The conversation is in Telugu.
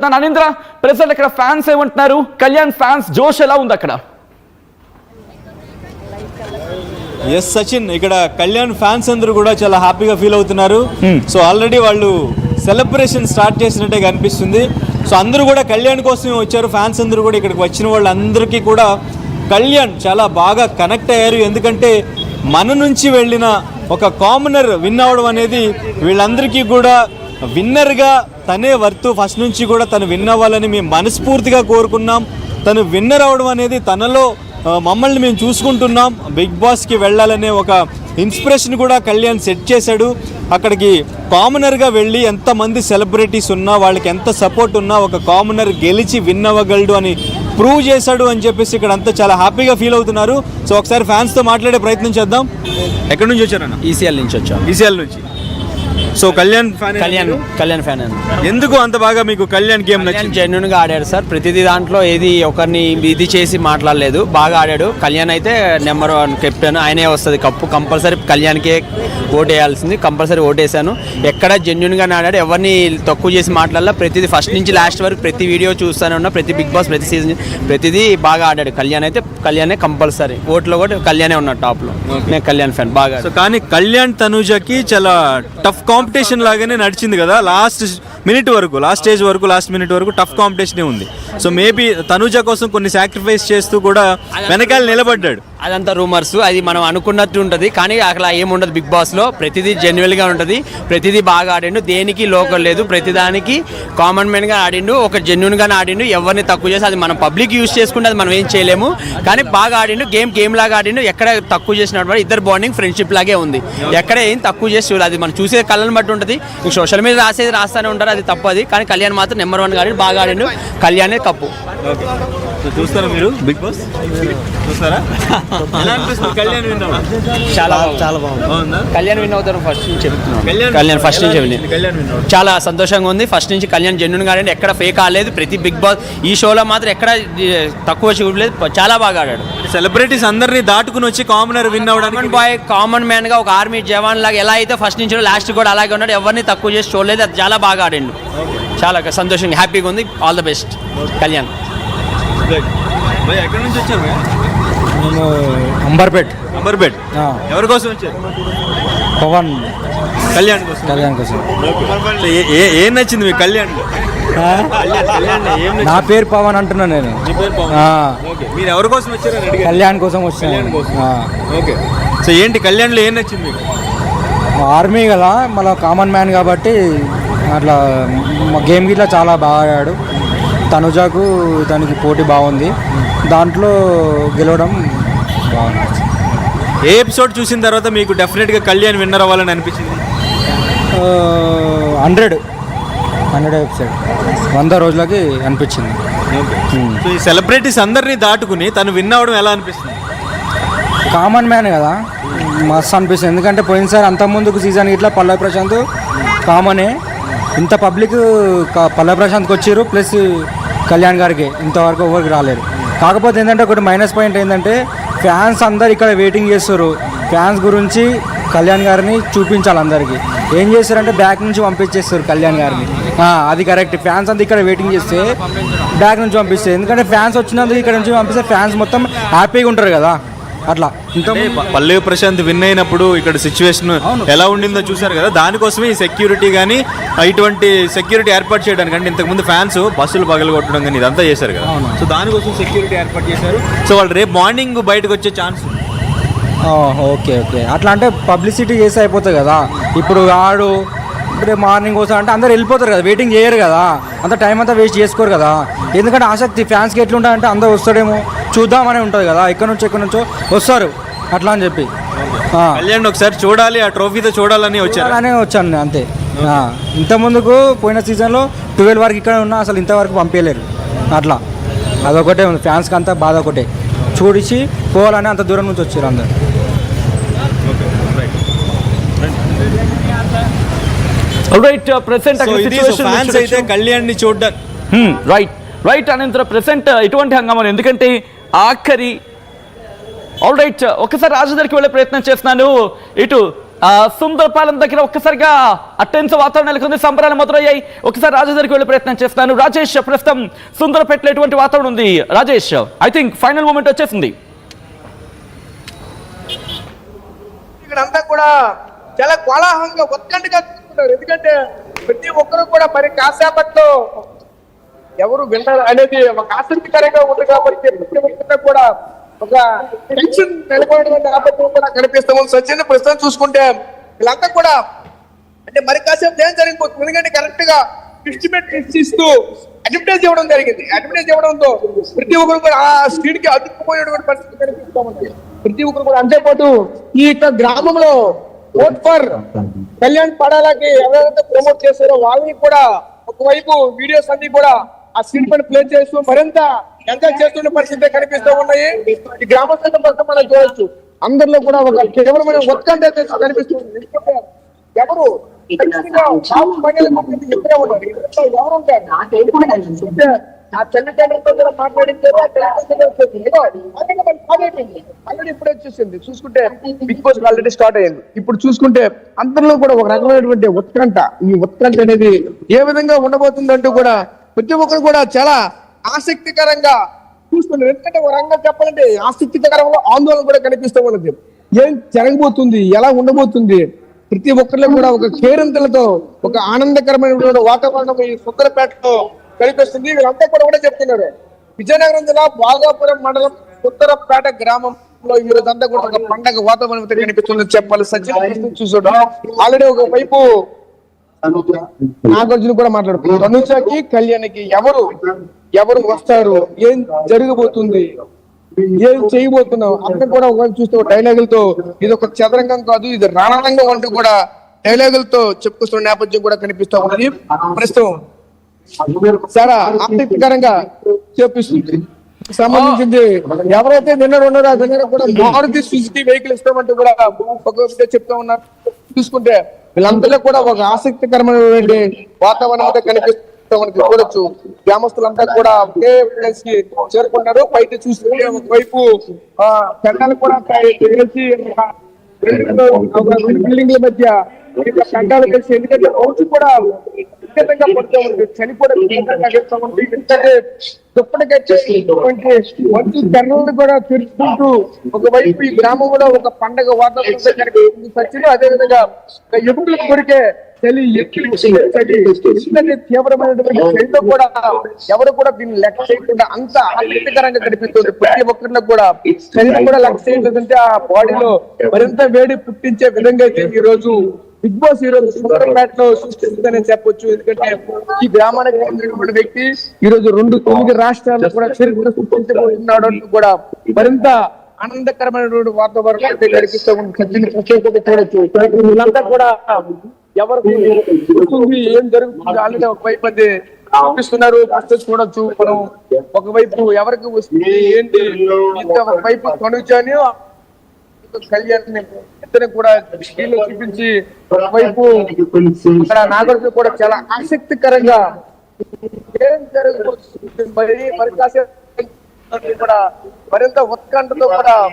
మాట్లాడుతున్నాను. అనీంద్ర, ప్రెసెంట్ అక్కడ ఫ్యాన్స్ ఏమంటున్నారు? కళ్యాణ్ ఫ్యాన్స్ జోష్ ఎలా ఉంది అక్కడ? ఎస్ సచిన్, ఇక్కడ కళ్యాణ్ ఫ్యాన్స్ అందరూ కూడా చాలా హ్యాపీగా ఫీల్ అవుతున్నారు. సో ఆల్రెడీ వాళ్ళు సెలబ్రేషన్ స్టార్ట్ చేసినట్టే కనిపిస్తుంది. సో అందరూ కూడా కళ్యాణ్ కోసమే వచ్చారు. ఫ్యాన్స్ అందరూ కూడా ఇక్కడికి వచ్చిన వాళ్ళందరికీ కూడా కళ్యాణ్ చాలా బాగా కనెక్ట్ అయ్యారు. ఎందుకంటే మన నుంచి వెళ్ళిన ఒక కామనర్ విన్ అవ్వడం అనేది వీళ్ళందరికీ కూడా విన్నర్గా తనే వర్తు. ఫస్ట్ నుంచి కూడా తను విన్ అవ్వాలని మేము మనస్ఫూర్తిగా కోరుకున్నాం. తను విన్నర్ అవ్వడం అనేది తనలో మమ్మల్ని మేము చూసుకుంటున్నాం, బిగ్ బాస్కి వెళ్ళాలనే ఒక ఇన్స్పిరేషన్ కూడా కళ్యాణ్ సెట్ చేశాడు. అక్కడికి కామనర్గా వెళ్ళి ఎంతమంది సెలబ్రిటీస్ ఉన్నా, వాళ్ళకి ఎంత సపోర్ట్ ఉన్నా ఒక కామనర్ గెలిచి విన్ అవ్వగలడు అని ప్రూవ్ చేశాడు అని చెప్పేసి ఇక్కడ అంతా చాలా హ్యాపీగా ఫీల్ అవుతున్నారు. సో ఒకసారి ఫ్యాన్స్తో మాట్లాడే ప్రయత్నం చేద్దాం. ఎక్కడి నుంచి వచ్చారన్న? ఈసీఎల్ నుంచి వచ్చాను. ఈసీఎల్ నుంచి. సో కళ్యాణ్ ఫ్యాన్ ఎందుకు అంత బాగా మీకు కళ్యాణ్ గేమ్ నచ్చింది? జెన్యున్ గా ఆడాడు సార్. ప్రతిదీ దాంట్లో ఏది ఒకరిని ఇది చేసి మాట్లాడలేదు, బాగా ఆడాడు. కళ్యాణ్ అయితే నెంబర్ 1 కెప్టెన్, ఆయనే వస్తుంది కప్పు. కంపల్సరీ కళ్యాణ్కే ఓటు వేయాల్సింది, కంపల్సరీ ఓటేసాను. ఎక్కడ జెన్యున్ గా ఆడాడు, ఎవరిని తక్కువ చేసి మాట్లాడాల. ప్రతిదీ ఫస్ట్ నుంచి లాస్ట్ వరకు ప్రతి వీడియో చూస్తూనే ఉన్నా, ప్రతి బిగ్ బాస్ ప్రతి సీజన్ ప్రతిదీ బాగా ఆడాడు. కళ్యాణ్ అయితే కళ్యాణే కంపల్సరీ, ఓట్లో కూడా కళ్యాణే ఉన్నాడు టాప్ లో. నేను కళ్యాణ్ ఫ్యాన్ బాగా. కానీ కళ్యాణ్ తనుజకి చాలా టఫ్ కాంపిటీషన్ లాగానే నడిచింది కదా లాస్ట్ మినిట్ వరకు, లాస్ట్ మినిట్ వరకు టఫ్ కాంపిటీషనే ఉంది. సో మేబీ తనుజ కోసం కొన్ని సాక్రిఫైస్ చేస్తూ కూడా వెనకాల నిలబడ్డాడు. అదంతా రూమర్స్, అది మనం అనుకున్నట్టు ఉంటుంది. కానీ అక్కడ ఏముండదు బిగ్ బాస్లో. ప్రతిదీ జెన్యువల్గా ఉంటుంది, ప్రతిదీ బాగా ఆడిండు, దేనికి లోకల్ లేదు, ప్రతిదానికి కామన్ మ్యాన్గా ఆడిండు, ఒక జెన్యున్గానే ఆడిండు. ఎవరిని తక్కువ చేసి అది మనం పబ్లిక్ యూజ్ చేసుకుంటే అది మనం ఏం చేయలేము. కానీ బాగా ఆడిండు, గేమ్ లాగా ఆడిండు. ఎక్కడ తక్కువ చేసినట్టు ఇద్దరు బాండింగ్ ఫ్రెండ్షిప్ లాగే ఉంది. ఎక్కడ ఏం తక్కువ చేసి చూడాలి, అది మనం చూసే కళ్ళని బట్టి ఉంటుంది. సోషల్ మీడియా రాస్తూనే ఉంటారు, అది తప్పది. కానీ కళ్యాణ్ మాత్రం నెంబర్ 1 ఆడిండు, బాగా ఆడిండు. కళ్యాణే కప్పు. చూస్తారా మీరు బిగ్ బాస్? చూస్తారా? చాలా బాగుంది. కళ్యాణ్ విన్ అవుతారు ఫస్ట్ నుంచి చెప్తున్నాను. కళ్యాణ్ ఫస్ట్ నుంచి చాలా సంతోషంగా ఉంది. ఫస్ట్ నుంచి కళ్యాణ్ జెన్యున్ గా ఆడాడు, ఎక్కడ ఫేక్ ఆడలేదు. ప్రతి బిగ్ బాస్ ఈ షోలో మాత్రం ఎక్కడ తక్కువ చూడలేదు, చాలా బాగా ఆడాడు. సెలబ్రిటీస్ అందరినీ దాటుకుని వచ్చి కామనర్ విన్ అవ్వడానికి కామన్ మ్యాన్ గా ఒక ఆర్మీ జవాన్ లాగా ఎలా అయితే ఫస్ట్ నుంచి లాస్ట్ కూడా అలాగే ఉన్నాడు, ఎవరిని తక్కువ చేసి చూడలేదు. అది చాలా బాగా ఆడిండు, చాలా సంతోషంగా హ్యాపీగా ఉంది. All the best Kalyan. ఎక్కడి నుంచి వచ్చారు? నేను అంబర్పేట్. ఎవరి కోసం వచ్చారు? పవన్ కళ్యాణ్ కోసం. ఏం నచ్చింది మీకు కళ్యాణ్? నా పేరు పవన్ అంటున్నా నేను. మీరు ఎవరి కోసం వచ్చారు? కళ్యాణ్ కోసం వచ్చాను. ఓకే. సో ఏంటి కళ్యాణ్లో ఏం నచ్చింది మీకు? ఆర్మీ కదా, మళ్ళీ కామన్ మ్యాన్ కాబట్టి అట్లా గేమ్ గిట్లా చాలా బాగా ఆడాడు. తనుజాకు దానికి పోటీ బాగుంది, దాంట్లో గెలవడం బాగుంది. ఏ ఎపిసోడ్ చూసిన తర్వాత మీకు డెఫినెట్గా కళ్యాణ్ విన్నర్ అవ్వాలని అనిపించింది? 100 ఎపిసోడ్ 100 రోజులకి అనిపించింది. సో ఈ సెలబ్రిటీస్ అందరినీ దాటుకుని తను విన్ అవ్వడం ఎలా అనిపిస్తుంది? కామన్ మ్యాన్ కదా, మస్తు అనిపిస్తుంది. ఎందుకంటే పోయినసారి అంత ముందుకు సీజన్ ఇట్లా పల్లవి ప్రశాంత్ కామనే, ఇంత పబ్లిక్ పల్లవి ప్రశాంత్కి వచ్చారు, ప్లస్ కళ్యాణ్ గారికి ఇంతవరకు ఎవరికి రాలేరు. కాకపోతే ఏంటంటే ఒకటి మైనస్ పాయింట్ ఏంటంటే ఫ్యాన్స్ అందరు ఇక్కడ వెయిటింగ్ చేస్తారు. ఫ్యాన్స్ గురించి కళ్యాణ్ గారిని చూపించాలి అందరికీ. ఏం చేస్తారంటే బ్యాక్ నుంచి పంపించేస్తారు కళ్యాణ్ గారిని. అది కరెక్ట్. ఫ్యాన్స్ అంతా ఇక్కడ వెయిటింగ్ చేస్తే బ్యాక్ నుంచి పంపిస్తారు. ఎందుకంటే ఫ్యాన్స్ వచ్చినందుకు ఇక్కడ నుంచి పంపిస్తే ఫ్యాన్స్ మొత్తం హ్యాపీగా ఉంటారు కదా. అట్లా ఇంకా పల్లవి ప్రశాంత్ విన్ అయినప్పుడు ఇక్కడ సిచ్యువేషన్ ఎలా ఉండిందో చూసారు కదా. దానికోసమే ఈ సెక్యూరిటీ కానీ ఇటువంటి సెక్యూరిటీ ఏర్పాటు చేయడానికి, అంటే ఇంతకుముందు ఫ్యాన్స్ బస్సులు పగలగొట్టడం కానీ ఇదంతా చేశారు కదా. సో దానికోసం సెక్యూరిటీ ఏర్పాటు చేశారు. సో వాళ్ళు రేపు మార్నింగ్ బయటకు వచ్చే ఛాన్స్ ఉంది. ఓకే. అట్లా అంటే పబ్లిసిటీ చేసి అయిపోతుంది కదా. ఇప్పుడు ఆడు రేపు మార్నింగ్ కోసం అంటే అందరు వెళ్ళిపోతారు కదా, వెయిటింగ్ చేయరు కదా, అంత టైం అంతా వేస్ట్ చేసుకోరు కదా. ఎందుకంటే ఆసక్తి ఫ్యాన్స్కి ఎట్లుంటాయంటే అందరూ వస్తాడేమో చూద్దామని ఉంటుంది కదా, ఎక్కడి నుంచో వస్తారు అట్లా అని చెప్పి. కళ్యాణ్ ఒకసారి చూడాలి, ఆ ట్రోఫీతో చూడాలని వచ్చాను అంతే. ఇంత ముందుకు పోయిన సీజన్లో 12 వరకు ఇక్కడ ఉన్నా అసలు ఇంతవరకు పంపించలేరు. అట్లా అదొకటే ఉంది, ఫ్యాన్స్కి అంతా బాధ ఒకటే. చూడిచి పోవాలని అంత దూరం నుంచి వచ్చారు అందరు. కళ్యాణ్ ని చూడ్డానికి రైట్ అనంతరం ప్రెసెంట్ ఇటువంటి హంగామా. ఎందుకంటే ఆఖరి ఒకసారి రాజు దగ్గరికి వెళ్ళే ప్రయత్నం చేస్తున్నాను. ఇటు సుందరపాలెం దగ్గర ఒక్కసారిగా అటెన్స్ వాతావరణం నెలకొంది, సంబరాలు మొదలయ్యాయి. ఒకసారి రాజేష్ దగ్గరికి వెళ్ళే ప్రయత్నం చేస్తున్నాను. రాజేష్, ప్రస్తుతం సుందరపేటలో ఎటువంటి వాతావరణం ఉంది? Rajesh, I think final moment వచ్చేసింది. ఇక్కడంతా కూడా చాలా కోలాహలంగా ఉత్కంఠగా చూస్తున్నారు. ఎందుకంటే ప్రతి ఒక్కరు కూడా మరి కాసేపట్లో ఎవరు విన్నారు అనేది ఒక ఆసక్తికరంగా ఉంది కాబట్టి ప్రతి ఒక్కరు కూడా ఒక టెన్షన్ నెలకొన్నటువంటి నేపథ్యం కూడా కనిపిస్తాము. సచిన్ ప్రస్తుతం చూసుకుంటే వీళ్ళంతా కూడా అంటే మరి కాసేపు ఏం జరిగిపోతుంది, ఎందుకంటే కరెక్ట్ గా ఎస్టిమేట్ ఇస్తూ అడ్వర్టైజ్ ఇవ్వడం జరిగింది. అడ్వర్టైజ్ ఇవ్వడంతో ప్రతి ఒక్కరు కూడా ఆ స్క్రీన్ కి అతుక్కుపోయేటువంటి పరిస్థితి కనిపిస్తూ ఉంది. ప్రతి ఒక్కరు కూడా అంతేపాటు ఈ యొక్క గ్రామంలో ఓట్ ఫర్ కళ్యాణ్ పడాలకి ఎవరైతే ప్రమోట్ చేశారో వాళ్ళని కూడా ఒకవైపు వీడియోస్ అన్ని కూడా ఆ స్క్రీన్ పైన ప్లే చేస్తూ మరింత ఎంజాయ్ చేస్తున్న పరిస్థితి కనిపిస్తూ ఉన్నాయి. ఈ గ్రామస్తుల మొత్తం మనం చూడొచ్చు, అందరిలో కూడా ఒక కేవలమైన ఉత్కంఠ కనిపిస్తుంది. ఎవరు ఎవరు ఉంటారు ఆ తల్లిదండ్రులతో కూడా మాట్లాడించారు. ఆల్రెడీ ఇప్పుడే వచ్చేసింది. చూసుకుంటే బిగ్ బాస్ ఆల్రెడీ స్టార్ట్ అయ్యింది. ఇప్పుడు చూసుకుంటే అందరిలో కూడా ఒక రకమైనటువంటి ఉత్కంఠ, ఈ ఉత్కంఠ అనేది ఏ విధంగా ఉండబోతుందంటూ కూడా ప్రతి ఒక్కరు కూడా చాలా ఆసక్తికరంగా చూస్తున్నారు. ఎందుకంటే ఒక రంగం చెప్పాలంటే ఆసక్తికరంగా ఆందోళన కూడా కనిపిస్తూ ఉన్నది. ఏం జరగబోతుంది, ఎలా ఉండబోతుంది, ప్రతి ఒక్కరిలో కూడా ఒక కేరింతలతో ఒక ఆనందకరమైన వాతావరణం ఈ సుందరపేటలో కనిపిస్తుంది. వీళ్ళంతా కూడా ఒకటే చెప్తున్నారు, విజయనగరం జిల్లా బాగాపురం మండలం సుందరపేట గ్రామంలో ఈ రోజంతా కూడా ఒక పండగ వాతావరణం కనిపిస్తుంది చెప్పాలి. సచిన్ చూసాడు ఆల్రెడీ ఒక వైపు నాగార్జున కూడా మాట్లాడుతున్నారు. తనుజకి కళ్యాణ్కి ఎవరు వస్తారు, ఏం జరగబోతుంది, ఏం చేయబోతున్నాం అందరూ కూడా ఒకవైపు చూస్తే డైలాగులతో ఇది ఒక చదరంగం కాదు, ఇది రణరంగం అంటూ కూడా డైలాగులతో చెప్పుకొస్తున్న నేపథ్యం కూడా కనిపిస్తూ ఉన్నది. ప్రస్తుతం చాలా ఆసక్తికరంగా చూపిస్తుంది. సంబంధించింది ఎవరైతే విన్నర్ ఉన్నారో ఆ విన్నర్ కూడా మారుతి సుజుకి వెహికల్ ఇస్తామంటూ కూడా ఒక చెప్తా ఉన్నారు. చూసుకుంటే వీళ్ళందరిలో కూడా ఒక ఆసక్తికరమైనటువంటి వాతావరణం అయితే కనిపిస్తూ మనకి చూడొచ్చు. గ్రామస్తులంతా కూడా ఒకే ప్లేస్ కి చేరుకున్నారు. బయట చూస్తుంటే ఒకవైపు పెండాలు కూడా కలిసి బిల్డింగ్ల మధ్య పెండాలు కలిసి, ఎందుకంటే రోజు కూడా విపరీతంగా పడుతూ ఉంది, చలి కూడా విపరీతంగా ఉంది. ఎందుకంటే దుప్పటికైతే మంచి తెరలను కూడా తెరుచుకుంటూ ఒకవైపు ఈ గ్రామంలో ఒక పండగ వాతావరణం కనిపిస్తుంది. సచిన్ అదే విధంగా ఎముకలకు కొరికే చలి తీవ్రమైనటువంటి చలితో కూడా ఎవరు కూడా దీన్ని లెక్క చేయకుండా అంత ఆసక్తికరంగా కనిపిస్తుంది. ప్రతి ఒక్కరిలో కూడా చలిని కూడా లెక్క చేయలేదంటే ఆ బాడీలో మరింత వేడి పుట్టించే విధంగా అయితే ఈ రోజు బిగ్ బాస్ ఈ రోజు సుందరపేటలో సృష్టిస్తుందని చెప్పొచ్చు. ఎందుకంటే ఈ గ్రామానికి చెందినటువంటి వ్యక్తి ఈ రోజు 9 రాష్ట్రాల్లో కూడా చరిత్ర సృష్టించబోతున్నాడు అంటూ కూడా మరింత ఆనందకరమైనటువంటి వాతావరణం కనిపిస్తూ చూడొచ్చు. వీళ్ళంతా కూడా ఎవరికి ఏం జరుగుతుంది ఆల్రెడీ ఒకవైపు అయితే చూపిస్తున్నారు. చూడొచ్చు మనం ఒకవైపు ఎవరికి వస్తుంది ఏంటి, ఒకవైపు తనుజని కళ్యాణ్ ఇద్దరు కూడా స్క్రీన్ చూపించి ఒకవైపు ఇక్కడ నాగార్జున కూడా చాలా ఆసక్తికరంగా ఏం జరగబోతుంది మరి కాసేపు కూడా మరింత ఉత్కంఠతో కూడా